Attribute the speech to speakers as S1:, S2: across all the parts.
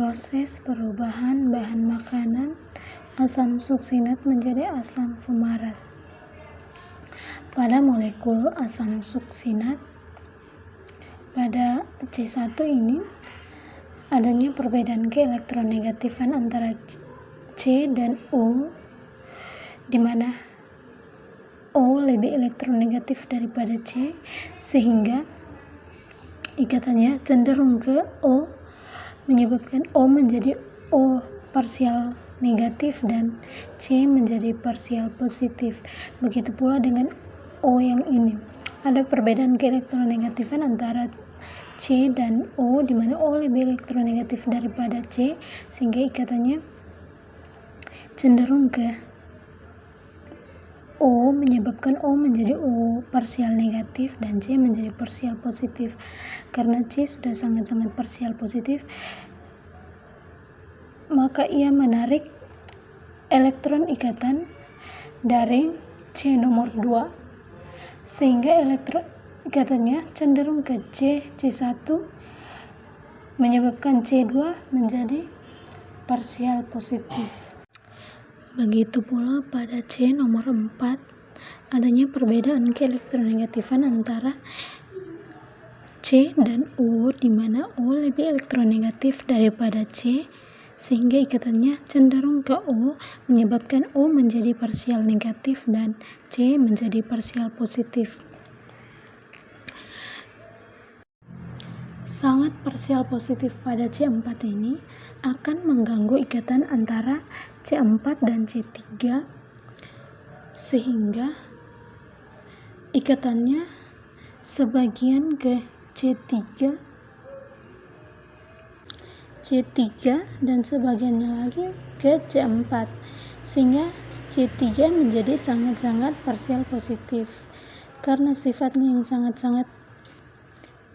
S1: proses perubahan bahan makanan asam suksinat menjadi asam fumarat. Pada molekul asam suksinat pada C1 ini adanya perbedaan keelektronegatifan antara C dan O, di mana O lebih elektronegatif daripada C, sehingga ikatannya cenderung ke O, menyebabkan O menjadi O parsial negatif dan C menjadi parsial positif. Begitu pula dengan O yang ini. Ada perbedaan keelektronegatifan antara C dan O, di mana O lebih elektronegatif daripada C, sehingga ikatannya cenderung ke O, menyebabkan O menjadi O parsial negatif dan C menjadi parsial positif. Karena C sudah sangat-sangat parsial positif, maka ia menarik elektron ikatan dari C nomor 2, sehingga elektron ikatannya cenderung ke C1, menyebabkan C2 menjadi parsial positif. Begitu pula pada C nomor 4 adanya perbedaan keelektronegatifan antara C dan O, di mana O lebih elektronegatif daripada C, sehingga ikatannya cenderung ke O, menyebabkan O menjadi parsial negatif dan C menjadi parsial positif. Sangat parsial positif pada C4 ini akan mengganggu ikatan antara C4 dan C3, sehingga ikatannya sebagian ke C3 dan sebagiannya lagi ke C4, sehingga C3 menjadi sangat-sangat parsial positif. Karena sifatnya yang sangat-sangat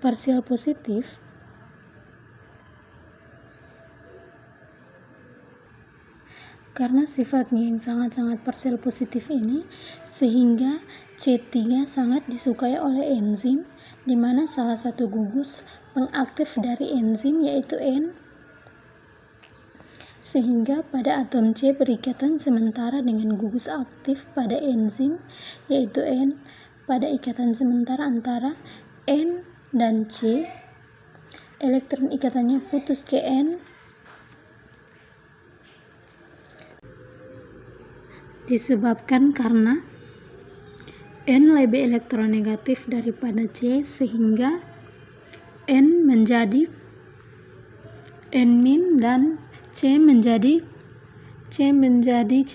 S1: parsial positif, ini, sehingga C3 sangat disukai oleh enzim, di mana salah satu gugus pengaktif dari enzim yaitu N, sehingga pada atom C berikatan sementara dengan gugus aktif pada enzim yaitu N. Pada ikatan sementara antara N dan C, elektron ikatannya putus ke N, disebabkan karena N lebih elektronegatif daripada C, sehingga N menjadi N- dan C menjadi C+.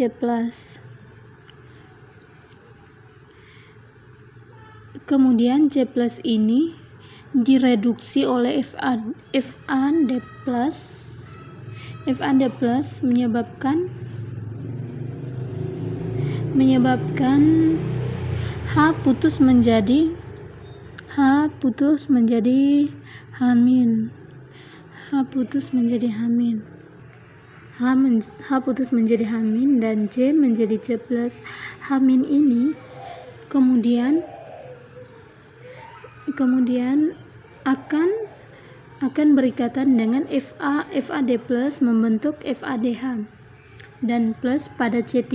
S1: Kemudian C+ ini direduksi oleh FAD+, menyebabkan H putus menjadi hamin dan C menjadi C+. Hamin ini kemudian akan berikatan dengan FAD+ membentuk FADH, dan plus pada C3,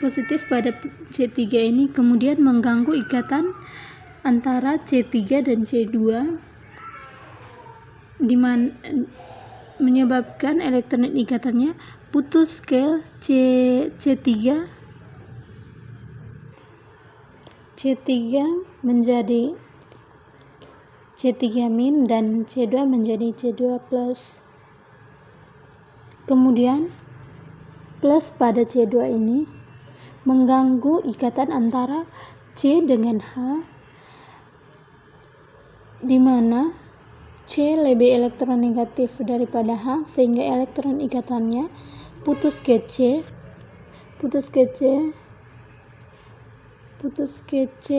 S1: positif pada C3 ini kemudian mengganggu ikatan antara C3 dan C2, di mana menyebabkan elektron ikatannya putus ke C3 menjadi C3- dan C2 menjadi C2+. Kemudian plus pada C2 ini mengganggu ikatan antara C dengan H, di mana C lebih elektronegatif daripada H, sehingga elektron ikatannya putus ke C,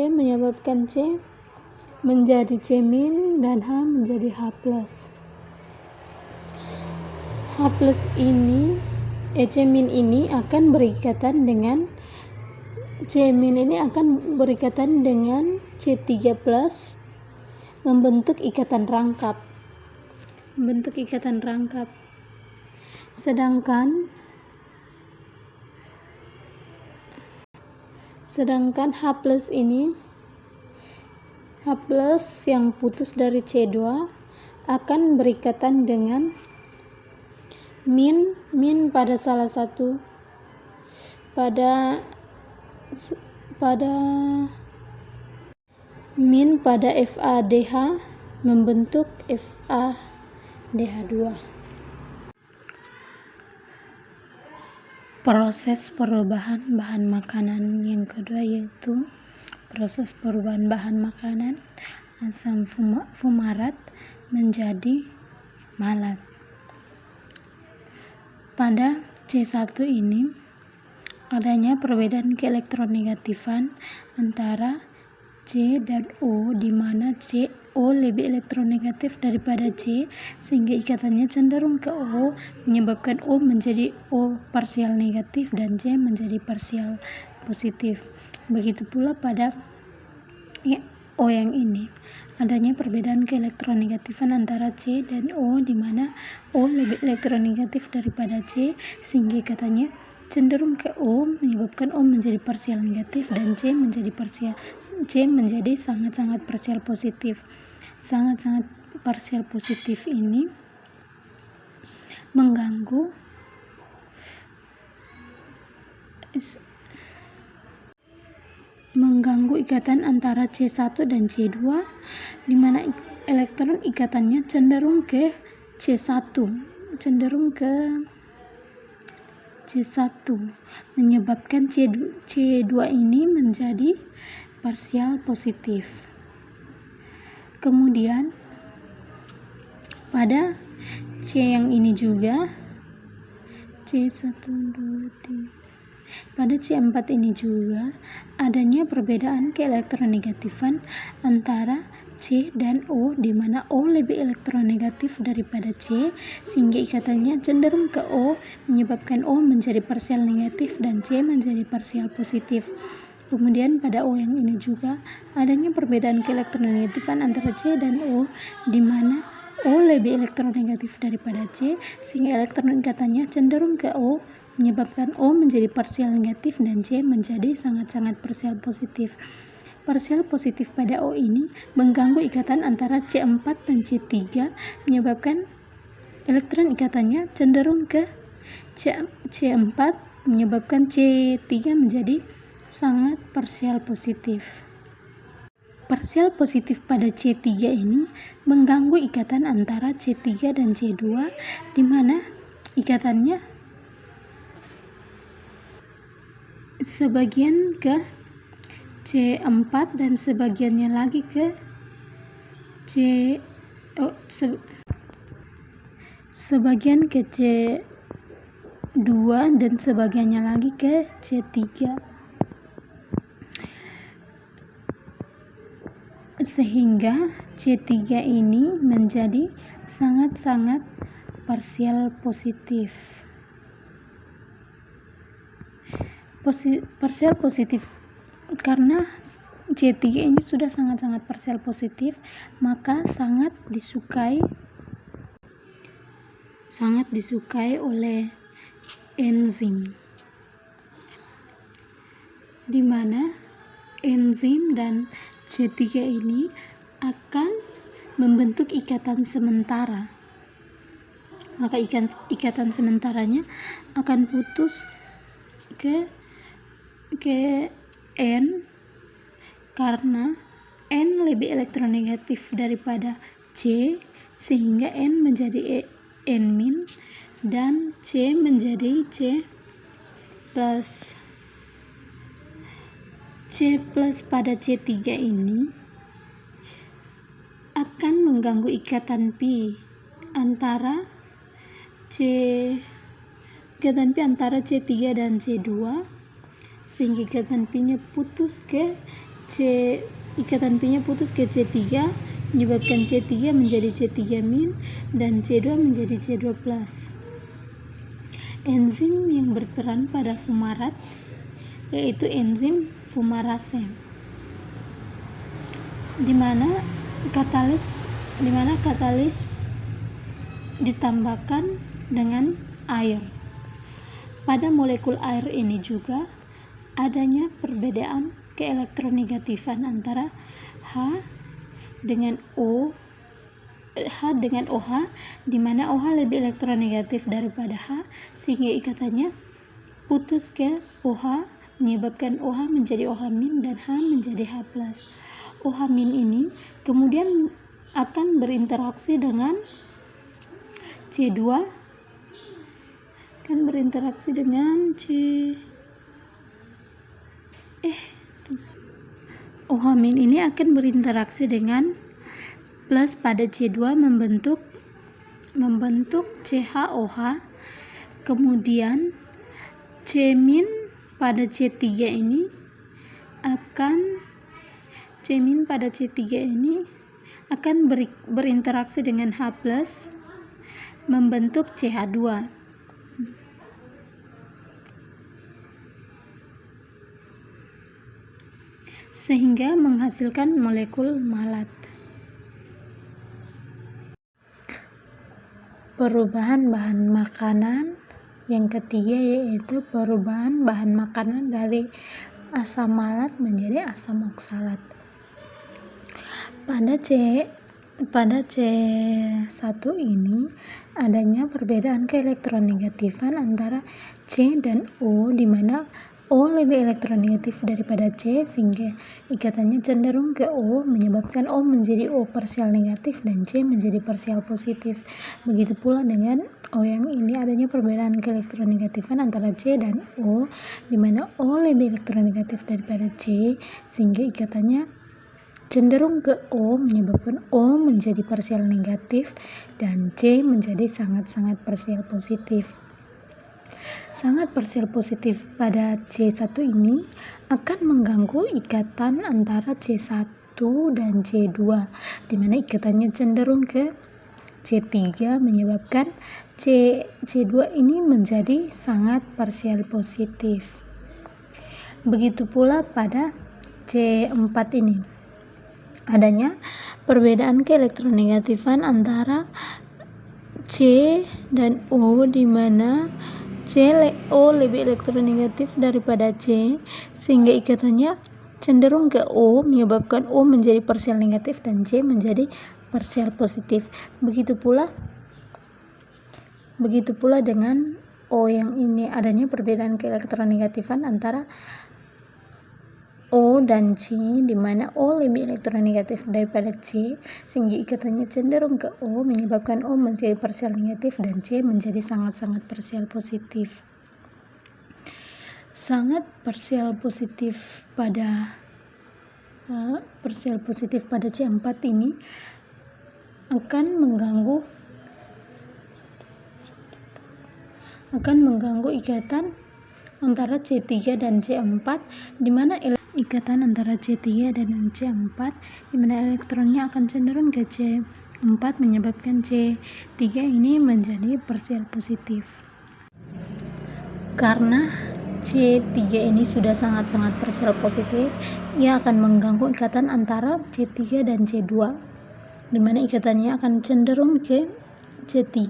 S1: menyebabkan C menjadi C- dan H menjadi H+. C- ini akan berikatan dengan C3+, membentuk ikatan rangkap. membentuk ikatan rangkap. Sedangkan H+ ini, H+ yang putus dari C2 akan berikatan dengan min pada salah satu min pada FADH membentuk FADH2. Proses perubahan bahan makanan yang kedua yaitu proses perubahan bahan makanan asam fumarat menjadi malat. Pada C1 ini adanya perbedaan keelektronegatifan antara C dan O, di mana O lebih elektronegatif daripada C, sehingga ikatannya cenderung ke O, menyebabkan O menjadi O parsial negatif dan C menjadi parsial positif. Begitu pula pada O yang ini, adanya perbedaan keelektronegatifan antara C dan O, di mana O lebih elektronegatif daripada C, sehingga ikatannya cenderung ke O, menyebabkan O menjadi parsial negatif dan C menjadi sangat-sangat parsial positif. Sangat-sangat parsial positif ini mengganggu ikatan antara C1 dan C2, di mana elektron ikatannya cenderung ke C1, menyebabkan C2 ini menjadi parsial positif. Kemudian pada C yang ini juga, pada C4 ini juga adanya perbedaan keelektronegatifan antara C dan O, di mana O lebih elektronegatif daripada C, sehingga ikatannya cenderung ke O, menyebabkan O menjadi parsial negatif dan C menjadi parsial positif. Kemudian pada O yang ini juga adanya perbedaan keelektronegatifan antara C dan O, di mana O lebih elektronegatif daripada C, sehingga elektron ikatannya cenderung ke O, menyebabkan O menjadi parsial negatif dan C menjadi sangat-sangat parsial positif. Parsial positif pada O ini mengganggu ikatan antara C4 dan C3, menyebabkan elektron ikatannya cenderung ke C4, menyebabkan C3 menjadi sangat parsial positif. Parsial positif pada C3 ini mengganggu ikatan antara C3 dan C2, di mana ikatannya sebagian ke C4 dan sebagiannya lagi ke sebagian ke C2 dan sebagiannya lagi ke C3, sehingga C3 ini menjadi sangat-sangat parsial positif. Parsial positif karena C3 ini sudah sangat-sangat parsial positif, maka sangat disukai oleh enzim, di mana enzim dan C3 ini akan membentuk ikatan sementara. Maka ikatan sementaranya akan putus ke N, karena N lebih elektronegatif daripada C, sehingga N menjadi N- dan C menjadi C+. C+ pada C3 ini akan mengganggu ikatan pi antara C3 dan C2, sehingga ikatan pi-nya putus ke C3, menyebabkan C3 menjadi C3- dan C2 menjadi C2+. Enzim yang berperan pada fumarat yaitu enzim fumarase, di mana katalis ditambahkan dengan air. Pada molekul air ini juga adanya perbedaan keelektronegatifan antara H dengan OH, di mana OH lebih elektronegatif daripada H, sehingga ikatannya putus ke OH, menyebabkan OH menjadi OH- dan H menjadi H+. OH- ini kemudian akan berinteraksi dengan C2, OH- ini akan berinteraksi dengan plus pada C2 membentuk CHOH. Kemudian C- pada C3 ini akan berinteraksi dengan H+ membentuk CH2. Sehingga menghasilkan molekul malat. Perubahan bahan makanan yang ketiga yaitu perubahan bahan makanan dari asam malat menjadi asam oksalat. Pada C1 ini adanya perbedaan keelektronegatifan antara C dan O, di mana O lebih elektronegatif daripada C, sehingga ikatannya cenderung ke O, menyebabkan O menjadi O parsial negatif dan C menjadi parsial positif. Begitu pula dengan O yang ini adanya perbedaan keelektronegatifan antara C dan O, di mana O lebih elektronegatif daripada C, sehingga ikatannya cenderung ke O, menyebabkan O menjadi parsial negatif dan C menjadi sangat-sangat parsial positif. Sangat parsial positif pada C1 ini akan mengganggu ikatan antara C1 dan C2, di mana ikatannya cenderung ke C3, menyebabkan C2 ini menjadi sangat parsial positif. Begitu pula pada C4 ini adanya perbedaan keelektronegatifan antara C dan O, di mana O lebih elektronegatif daripada C, sehingga ikatannya cenderung ke O, menyebabkan O menjadi parsial negatif dan C menjadi parsial positif. Begitu pula dengan O yang ini adanya perbedaan keelektronegatifan antara O dan C, di mana O lebih elektronegatif daripada C, sehingga ikatannya cenderung ke O, menyebabkan O menjadi parsial negatif dan C menjadi sangat-sangat parsial positif. Sangat parsial positif pada C4 ini akan mengganggu ikatan antara C3 dan C4, di mana ikatan antara C3 dan C4, di mana elektronnya akan cenderung ke C4, menyebabkan C3 ini menjadi parsial positif. Karena C3 ini sudah sangat-sangat parsial positif, ia akan mengganggu ikatan antara C3 dan C2, di mana ikatannya akan cenderung ke C3,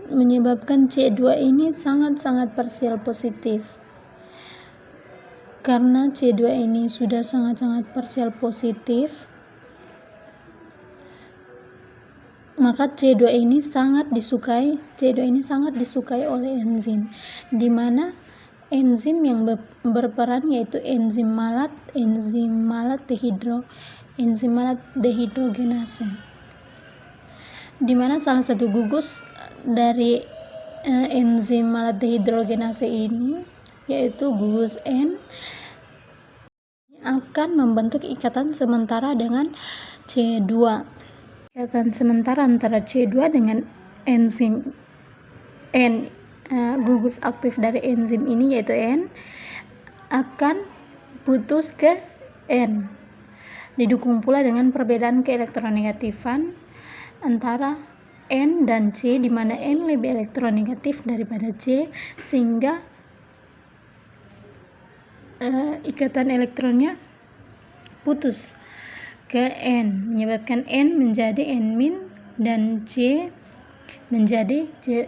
S1: menyebabkan C2 ini sangat-sangat parsial positif. Karena C2 ini sudah sangat-sangat parsial positif, maka C2 ini sangat disukai oleh enzim, di mana enzim yang berperan yaitu enzim malat dehidrogenase, di mana salah satu gugus dari enzim malat dehidrogenase ini yaitu gugus N akan membentuk ikatan sementara dengan C2. Ikatan sementara antara C2 dengan enzim N, gugus aktif dari enzim ini yaitu N, akan putus ke N. Didukung pula dengan perbedaan keelektronegatifan antara N dan C, di mana N lebih elektronegatif daripada C, sehingga ikatan elektronnya putus ke N, menyebabkan N menjadi N- dan C menjadi C+.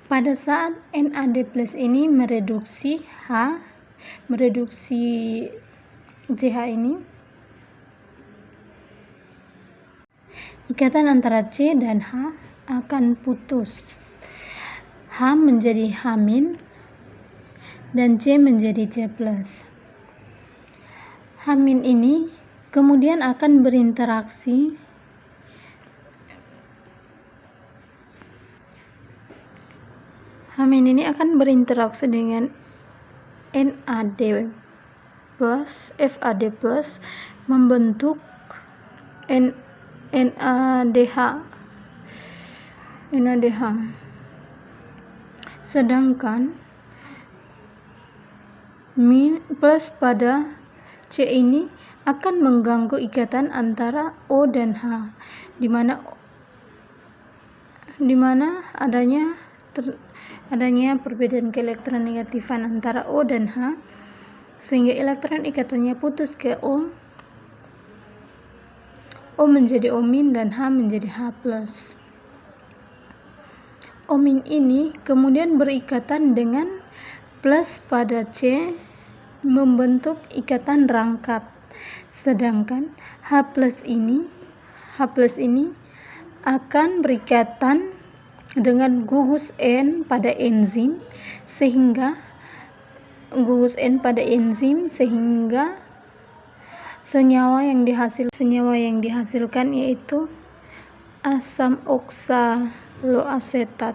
S1: Pada saat NAD+ ini mereduksi CH ini, ikatan antara C dan H akan putus. H menjadi H- dan C menjadi C+. H- ini kemudian akan berinteraksi dengan NAD+, FAD+, membentuk NADH. Sedangkan plus pada C ini akan mengganggu ikatan antara O dan H, di mana adanya perbedaan keelektronegatifan antara O dan H, sehingga elektron ikatannya putus ke O menjadi O- dan H menjadi H+. O- ini kemudian berikatan dengan plus pada C, membentuk ikatan rangkap. Sedangkan H+ ini akan berikatan dengan gugus N pada enzim, sehingga senyawa yang dihasilkan yaitu asam oksaloasetat.